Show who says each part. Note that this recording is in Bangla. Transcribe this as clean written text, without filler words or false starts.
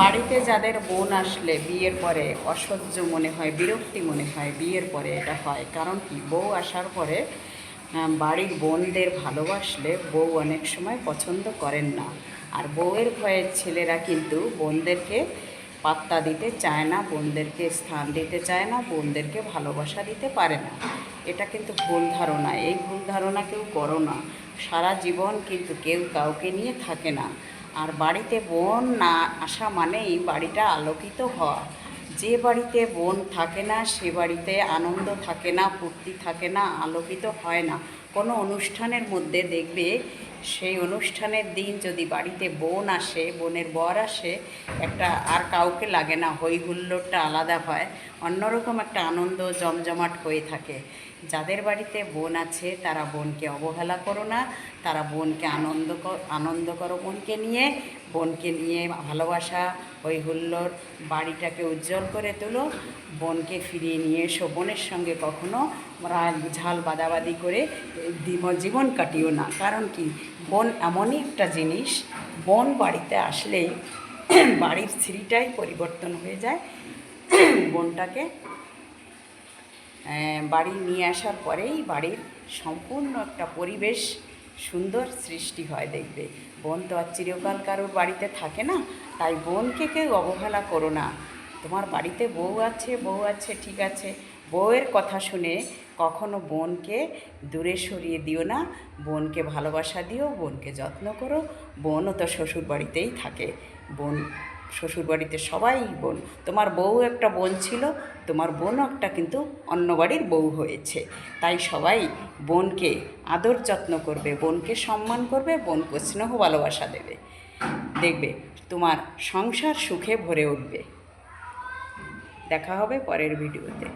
Speaker 1: বাড়িতে যাদের বোন আসলে বিয়ের পরে অসহ্য মনে হয়, বিরক্তি মনে হয়, বিয়ের পরে এটা হয়। কারণ কি, বউ আসার পরে বাড়ির বোনদের ভালোবাসলে বউ অনেক সময় পছন্দ করেন না। আর বউয়ের ভয়ে ছেলেরা কিন্তু বোনদেরকে পাত্তা দিতে চায় না, বোনদেরকে স্থান দিতে চায় না, বোনদেরকে ভালোবাসা দিতে পারে না। এটা কিন্তু ভুল ধারণা। এই ভুল ধারণা কেউ করো না। সারা জীবন কিন্তু কেউ কাউকে নিয়ে থাকে না। আর বাড়িতে বোন না আসা মানেই বাড়িটা আলোকিত হওয়া। যে বাড়িতে বোন থাকে না সে বাড়িতে আনন্দ থাকে না, ফুর্তি থাকে না, আলোকিত হয় না। কোনো অনুষ্ঠানের মধ্যে দেখবে, সেই অনুষ্ঠানের দিন যদি বাড়িতে বোন আসে, বোনের বর আসে, একটা আর কাউকে লাগে না, হই হুল্লোড়টা আলাদা হয়, অন্যরকম একটা আনন্দ জমজমাট হয়ে থাকে। যাদের বাড়িতে বোন আছে তারা বোনকে অবহেলা করো না, তারা বোনকে আনন্দ করো, বোনকে নিয়ে ভালোবাসা, হই হুল্লোড়, বাড়িটাকে উজ্জ্বল করে তোলো। বোনকে ফিরিয়ে নিয়ে এসো। বোনের সঙ্গে কখনো রাগ ঝাল বাদাবাদি করে জীবন কাটিও না। কারণ কি, বোন এমনই একটা জিনিস, বোন বাড়িতে আসলেই বাড়ির স্ত্রীটাই পরিবর্তন হয়ে যায়। বোনটাকে বাড়ি নিয়ে আসার পরেই বাড়ির সম্পূর্ণ একটা পরিবেশ সুন্দর সৃষ্টি হয়। দেখবে, বোন তো আর চিরকাল কারোর বাড়িতে থাকে না, তাই বোনকে কেউ অবহেলা করো না। তোমার বাড়িতে বউ আছে ঠিক আছে, বউয়ের কথা শুনে কখনো বোনকে দূরে সরিয়ে দিও না। বোনকে ভালোবাসা দিও, বোনকে যত্ন করো। বোনও তো শ্বশুর বাড়িতেই থাকে। বোন শ্বশুরবাড়িতে সবাই বোন। তোমার বউ একটা বোন ছিল, তোমার বোনও একটা কিন্তু অন্য বাড়ির বউ হয়েছে। তাই সবাই বোনকে আদর যত্ন করবে, বোনকে সম্মান করবে, বোনকে স্নেহ ভালোবাসা দেবে। দেখবে তোমার সংসার সুখে ভরে উঠবে। দেখা হবে পরের ভিডিওতে।